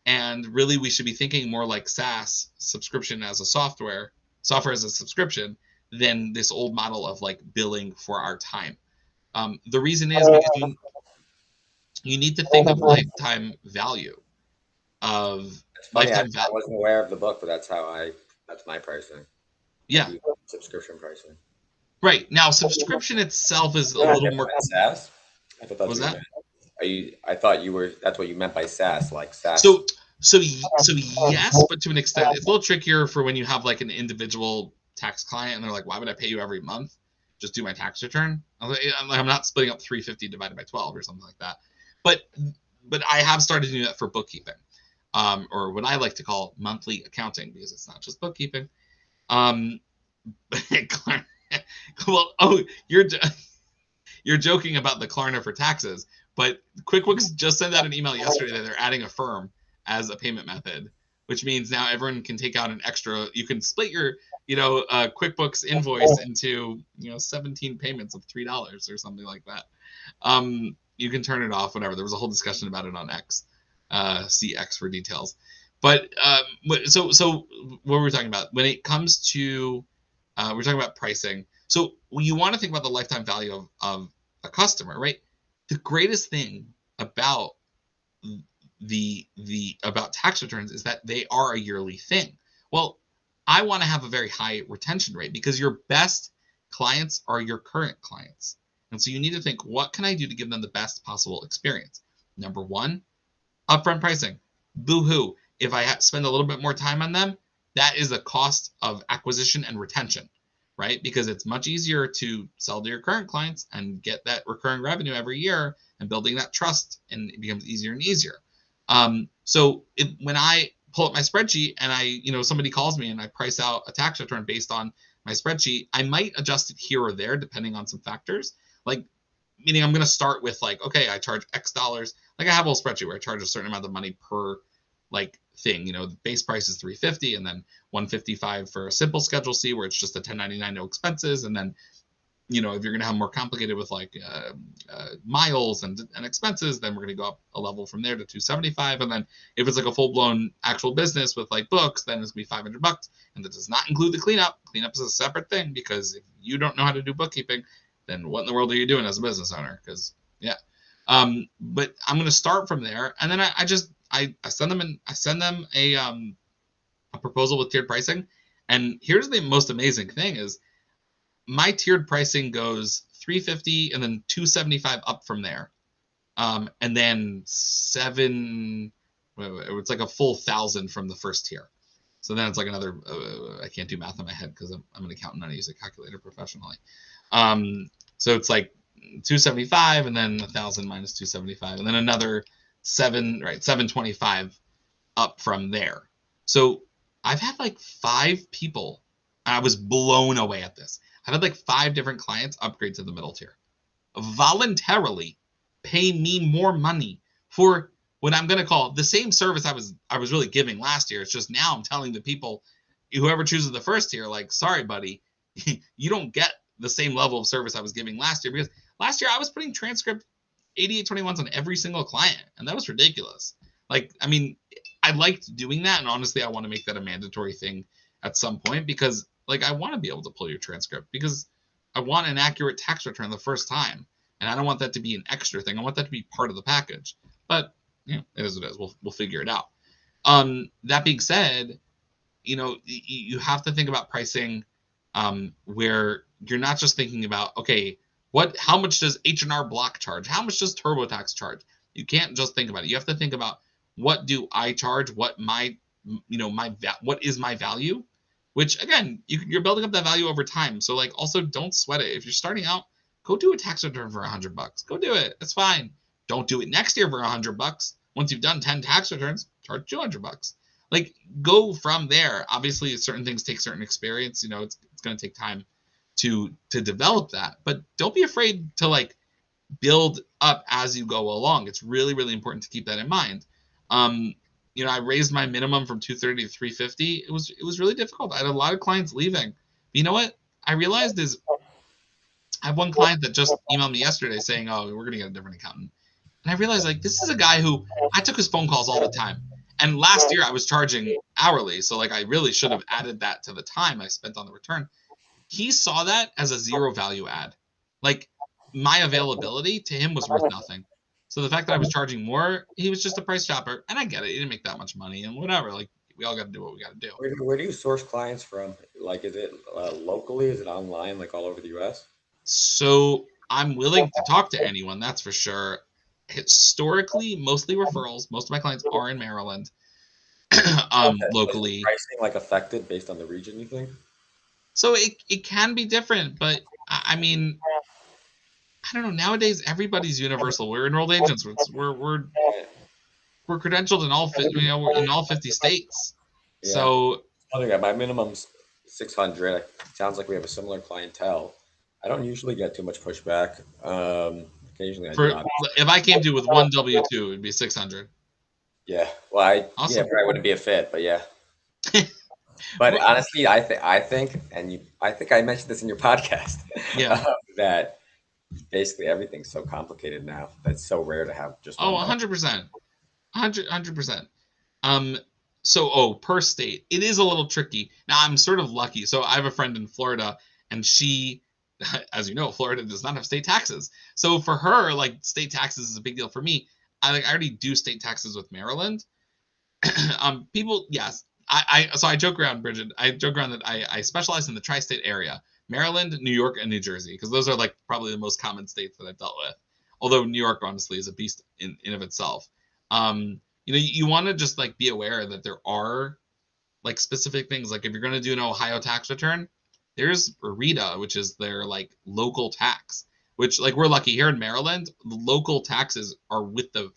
and really we should be thinking more like SaaS, subscription as a software as a subscription, than this old model of like billing for our time. The reason is because you need to think of lifetime value of It's funny. I lifetime value. wasn't aware of the book, but that's my pricing. I Yeah, do subscription pricing. right. Now, subscription itself is a Is that little different more. than SaaS? I thought What that's was what you that? meant. I thought you were. That's what you meant by SaaS, like SaaS. So, so yes, but to an extent, it's a little trickier for when you have like an individual tax client and they're like, "Why would I pay you every month? Just do my tax return." I'm not splitting up 350 divided by 12 or something like that. But but I have started doing that for bookkeeping, or what I like to call monthly accounting, because it's not just bookkeeping. Um, well, oh, you're joking about the Klarna for taxes, but QuickBooks just sent out an email yesterday that they're adding Affirm as a payment method, which means now everyone can take out an extra. You can split your, QuickBooks invoice into 17 payments of $3 or something like that. You can turn it off, whatever. There was a whole discussion about it on X. See X for details. But so what were we talking about when it comes to? We're talking about pricing. So you want to think about the lifetime value of a customer, right? The greatest thing about the about tax returns is that they are a yearly thing. Well, I want to have a very high retention rate because your best clients are your current clients. And so you need to think, what can I do to give them the best possible experience? Number one, upfront pricing. Boo-hoo. If I spend a little bit more time on them, that is a cost of acquisition and retention, right? Because it's much easier to sell to your current clients and get that recurring revenue every year and building that trust, and it becomes easier and easier. When I pull up my spreadsheet and somebody calls me and I price out a tax return based on my spreadsheet, I might adjust it here or there depending on some factors. Like, meaning I'm going to start with like, okay, I charge X dollars. Like I have a whole spreadsheet where I charge a certain amount of money per like thing. The base price is $350 and then $155 for a simple Schedule C where it's just a 1099, no expenses. And then, if you're going to have more complicated with like miles and expenses, then we're going to go up a level from there to $275. And then if it's like a full blown actual business with like books, then it's going to be $500. And that does not include the cleanup. Cleanup is a separate thing because if you don't know how to do bookkeeping, then what in the world are you doing as a business owner? Because yeah. But I'm going to start from there, and then I send them a proposal with tiered pricing. And here's the most amazing thing is my tiered pricing goes $350 and then $275 up from there. And then it's like a full 1,000 from the first tier. So then it's like another, I can't do math in my head because I'm an accountant and I use a calculator professionally. So it's like 275 and then 1,000 minus 275 and then another 725 up from there. So I've had like 5 people. I was blown away at this. I've had like 5 different clients upgrade to the middle tier, voluntarily pay me more money for what I'm going to call the same service I was really giving last year. It's just now I'm telling the people, whoever chooses the first tier, like, sorry, buddy, you don't get the same level of service I was giving last year, because last year I was putting transcript 8821s on every single client, and that was ridiculous. Like, I mean, I liked doing that, and honestly, I want to make that a mandatory thing at some point, because like I want to be able to pull your transcript because I want an accurate tax return the first time, and I don't want that to be an extra thing. I want that to be part of the package. But it is what it is. We'll figure it out. That being said, you have to think about pricing where you're not just thinking about, okay, how much does H&R Block charge? How much does TurboTax charge? You can't just think about it. You have to think about, what do I charge? What what is my value? Which again, you're building up that value over time. So like, also don't sweat it. If you're starting out, go do a tax return for $100. Go do it. It's fine. Don't do it next year for $100. Once you've done 10 tax returns, charge $200. Like, go from there. Obviously, certain things take certain experience. It's going to take time to develop that. But don't be afraid to like build up as you go along. It's really, really important to keep that in mind. I raised my minimum from 230 to 350. It was really difficult. I had a lot of clients leaving. But you know what I realized is, I have one client that just emailed me yesterday saying, "Oh, we're going to get a different accountant." And I realized, like, this is a guy who I took his phone calls all the time. And last year I was charging hourly. So like, I really should have added that to the time I spent on the return. He saw that as a zero value add. Like, my availability to him was worth nothing. So the fact that I was charging more, he was just a price shopper, and I get it. He didn't make that much money, and whatever. Like, we all got to do what we got to do. Where do you source clients from? Like, is it locally? Is it online, like all over the U.S.? So I'm willing to talk to anyone, that's for sure. Historically, mostly referrals. Most of my clients are in Maryland. Okay. So is the Locally. pricing like affected based on the region, you think? So it can be different, but I mean, I don't know. Nowadays, everybody's universal. We're enrolled agents. Yeah. We're credentialed in all we're in all 50 states. Yeah. So My minimum's 600. Sounds like we have a similar clientele. I don't usually get too much pushback. Occasionally I do. for if I came to you with one W-2, it'd be 600. Yeah. Well, Awesome. probably wouldn't be a fit, but yeah. But honestly, I think I mentioned this in your podcast. Yeah. That basically everything's so complicated now. That's so rare to have just Oh, one. 100%. 100%. So per state, it is a little tricky. Now I'm sort of lucky. So I have a friend in Florida, and she, as you know, Florida does not have state taxes. So for her, like, state taxes is a big deal. For me, I already do state taxes with Maryland. People, yes. So I joke around, Bridget. I joke around that I specialize in the tri-state area, Maryland, New York, and New Jersey, because those are like probably the most common states that I've dealt with. Although New York, honestly, is a beast in of itself. You want to just like be aware that there are like specific things. Like if you're going to do an Ohio tax return, there's RETA, which is their like local tax. Which, like, we're lucky here in Maryland, the local taxes are with the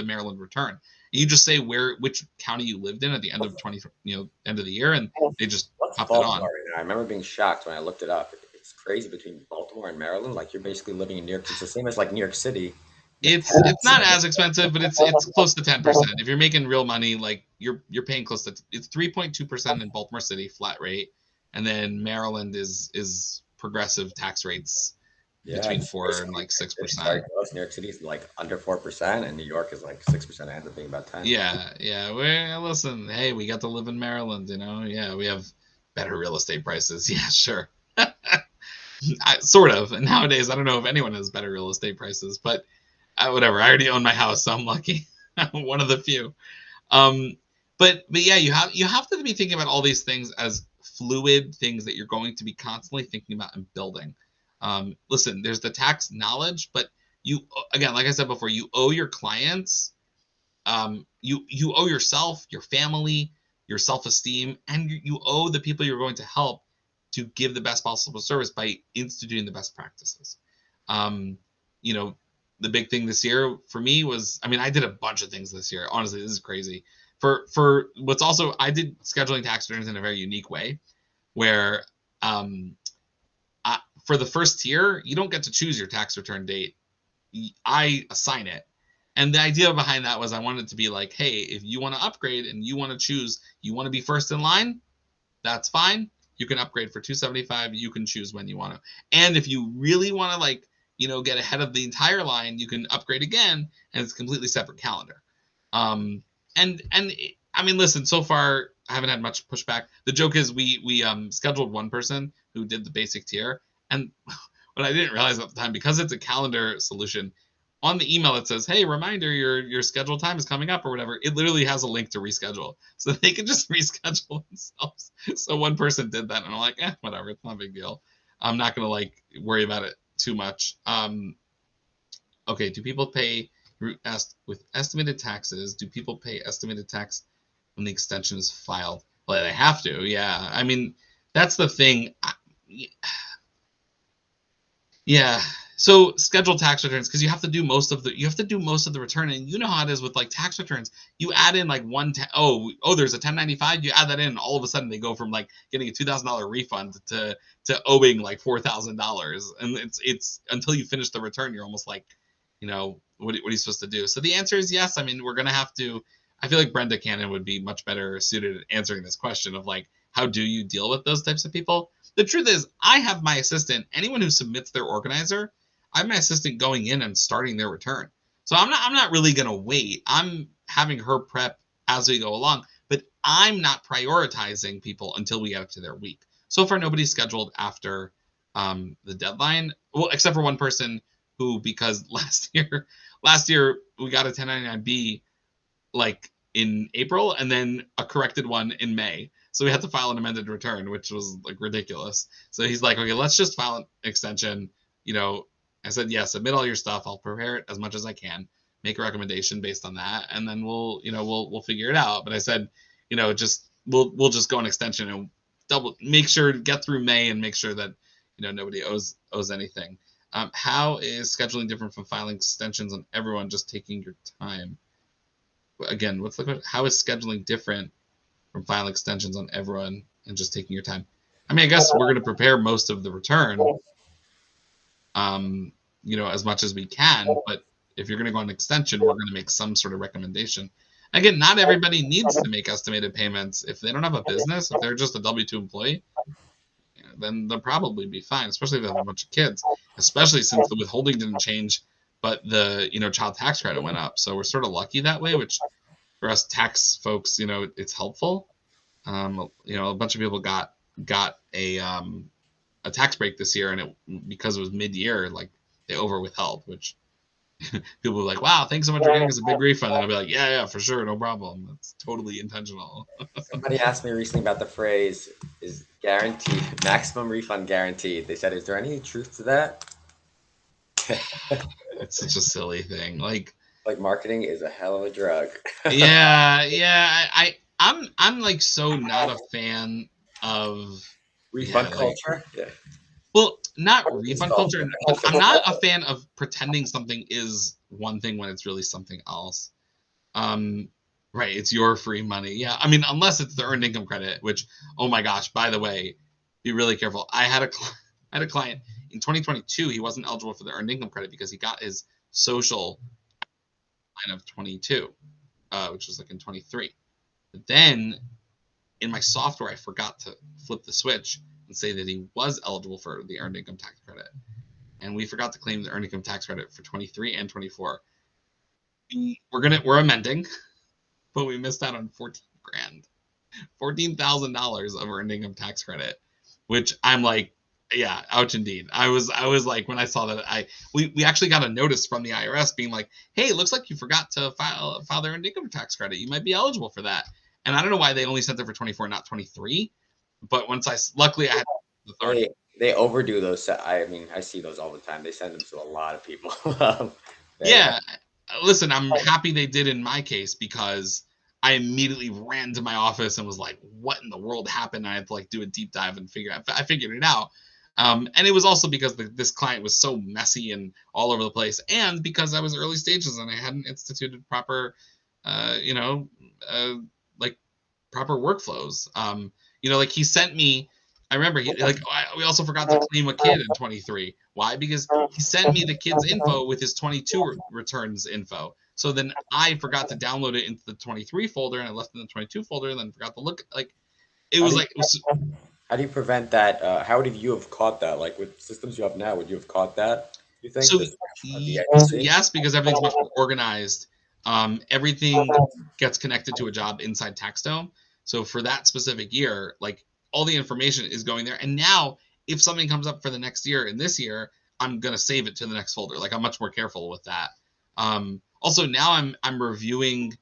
Maryland return. You just say which county you lived in at the end of end of the year, and they just What's pop that on. Baltimore right now? I remember being shocked when I looked it up. It's crazy between Baltimore and Maryland. Like you're basically living in New York. It's the same as like New York City. It's not as expensive, but it's close to 10%. If you're making real money, like you're paying close to it's 3.2% in Baltimore City flat rate, and then Maryland is progressive tax rates between 4 and like 6%. New York City is like under 4%, and New York is like 6%. It ends up being about 10. Yeah. Listen, hey, we got to live in Maryland, Yeah, we have better real estate prices. Yeah, sure. Sort of. And nowadays, I don't know if anyone has better real estate prices, but whatever. I already own my house, so I'm lucky. I'm one of the few. But yeah, you have to be thinking about all these things as fluid things that you're going to be constantly thinking about and building. Listen, there's the tax knowledge, but you, again, like I said before, you owe your clients, you owe yourself, your family, your self-esteem, and you owe the people you're going to help to give the best possible service by instituting the best practices. The big thing this year for me was, I did a bunch of things this year. Honestly, this is crazy. For what's also, I did scheduling tax returns in a very unique way, where for the first tier, you don't get to choose your tax return date. I assign it. And the idea behind that was I wanted to be like, hey, if you want to upgrade and you want to choose, you want to be first in line, that's fine. You can upgrade for $275. You can choose when you want to. And if you really want to get ahead of the entire line, you can upgrade again, and it's a completely separate calendar. Listen, so far I haven't had much pushback. The joke is we scheduled one person who did the basic tier, and what I didn't realize at the time, because it's a calendar solution, on the email it says, hey, reminder, your scheduled time is coming up or whatever. It literally has a link to reschedule, so they can just reschedule themselves. So one person did that, and I'm like, whatever, it's not a big deal. I'm not gonna worry about it too much. Okay, do people pay with estimated taxes? Do people pay estimated tax when the extension is filed? Well, they have to. Yeah, that's the thing. Yeah. So scheduled tax returns, because you have to do most of the return, and you know how it is with tax returns. You add in there's a 1095. You add that in, and all of a sudden they go from getting a $2,000 refund to owing $4,000, and it's until you finish the return, you're almost what are you supposed to do? So the answer is yes. We're gonna have to. I feel like Brenda Cannon would be much better suited at answering this question of how do you deal with those types of people. The truth is, I have my assistant, anyone who submits their organizer, I have my assistant going in and starting their return. So I'm not really going to wait. I'm having her prep as we go along, but I'm not prioritizing people until we get up to their week. So far, nobody's scheduled after the deadline. Well, except for one person who, because last year we got a 1099-B like in April and then a corrected one in May. So we had to file an amended return, which was like ridiculous. So he's like, okay, let's just file an extension. I said, yeah, submit all your stuff. I'll prepare it as much as I can, make a recommendation based on that, and then we'll figure it out. But I said, just we'll just go on extension and make sure to get through May and make sure that nobody owes anything. How is scheduling different from filing extensions on everyone, just taking your time? Again, what's the question? How is scheduling different from filing extensions on everyone and just taking your time? I mean, I guess we're going to prepare most of the return, as much as we can. But if you're going to go on extension, we're going to make some sort of recommendation. Again, not everybody needs to make estimated payments. If they don't have a business, if they're just a W-2 employee, then they'll probably be fine, especially if they have a bunch of kids, especially since the withholding didn't change, but the child tax credit went up. So we're sort of lucky that way, which for us tax folks, it's helpful. A bunch of people got a tax break this year, and because it was mid-year, like they over withheld, which people were like, wow, thanks so much for getting us a big refund. And I'll be like, yeah, for sure, no problem. That's totally intentional. Somebody asked me recently about the phrase is guaranteed, maximum refund guaranteed. They said, is there any truth to that? It's such a silly thing. Like marketing is a hell of a drug. yeah. I'm like so not a fan of refund culture. Yeah. Well, not refund culture, but I'm not a fan of pretending something is one thing when it's really something else. Right, it's your free money. Yeah, I mean, unless it's the earned income credit, which, oh my gosh, by the way, be really careful. I had a client in 2022. He wasn't eligible for the earned income credit because he got his social line of 22, which was like in 23. But then in my software, I forgot to flip the switch and say that he was eligible for the earned income tax credit. And we forgot to claim the earned income tax credit for 23 and 24. We're amending, but we missed out on $14,000 of earned income tax credit, which I'm like, yeah, ouch indeed. I was like, when I saw that, we actually got a notice from the IRS being like, hey, it looks like you forgot to file the earned income tax credit. You might be eligible for that. And I don't know why they only sent it for 24, not 23. But luckily I had the authority. They overdo those. I mean, I see those all the time. They send them to a lot of people. Yeah. Listen, I'm happy they did in my case because I immediately ran to my office and was like, what in the world happened? I had to like do a deep dive and I figured it out. And it was also because this client was so messy and all over the place, and because I was early stages and I hadn't instituted proper, like proper workflows. Like he sent me. I remember we also forgot to claim a kid in 23. Why? Because he sent me the kid's info with his 22 returns info. So then I forgot to download it into the 23 folder, and I left it in the 22 folder, and then forgot to look. Like it was like. How do you prevent that? How would you have caught that? Like with systems you have now, would you have caught that? You think? So yes, because everything's much more organized. Everything gets connected to a job inside TaxDome. So for that specific year, like all the information is going there. And now if something comes up for the next year and this year, I'm going to save it to the next folder. Like I'm much more careful with that. Also now I'm reviewing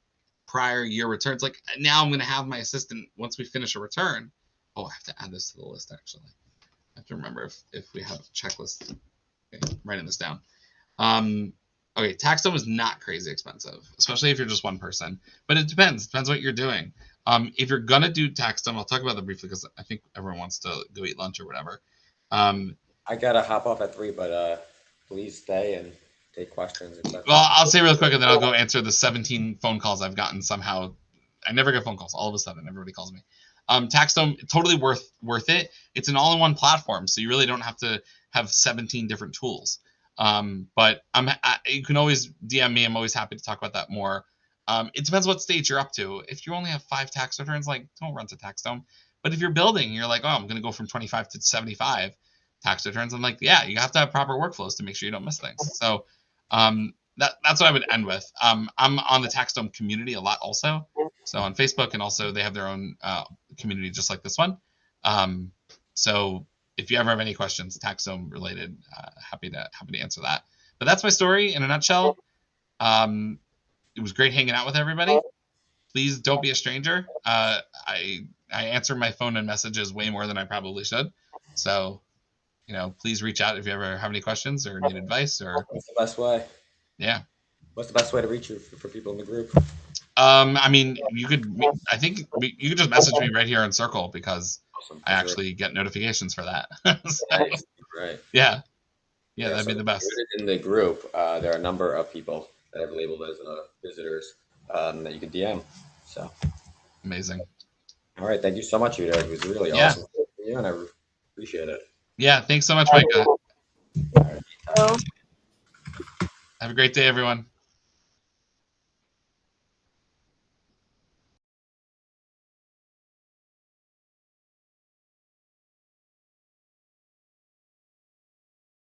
prior year returns. Like now I'm going to have my assistant, once we finish a return. Oh, I have to add this to the list actually. I have to remember if we have a checklist. Okay, writing this down. Okay, TaxDome is not crazy expensive, especially if you're just one person. But it depends. It depends what you're doing. If you're gonna do TaxDome, I'll talk about that briefly because I think everyone wants to go eat lunch or whatever. I gotta hop off at 3, but please stay and take questions. Well, I'll say real quick, and then I'll go answer the 17 phone calls I've gotten somehow. I never get phone calls. All of a sudden, everybody calls me. TaxDome, totally worth it. It's an all-in-one platform, so you really don't have to have 17 different tools. But you can always DM me. I'm always happy to talk about that more. It depends what stage you're up to. If you only have 5 tax returns, like don't run to TaxDome. But if you're building, you're like, oh, I'm going to go from 25 to 75 tax returns. I'm like, yeah, you have to have proper workflows to make sure you don't miss things. So that's what I would end with. I'm on the TaxDome community a lot also. So on Facebook, and also they have their own community just like this one. So if you ever have any questions TaxDome related, happy to answer that. But that's my story in a nutshell. It was great hanging out with everybody. Please don't be a stranger. I answer my phone and messages way more than I probably should. So, please reach out if you ever have any questions or need advice or. What's the best way? Yeah. What's the best way to reach you for people in the group? I mean, you could. I think you could just message me right here in Circle because Awesome. I actually get notifications for that. So, Nice. Right. Yeah, that'd so be the best. In the group, there are a number of people that I've labeled as visitors that you can DM. So Amazing. All right, thank you so much, Yehuda. It was really awesome for you, and I appreciate it. Yeah, thanks so much, Micah. All right. Have a great day, everyone.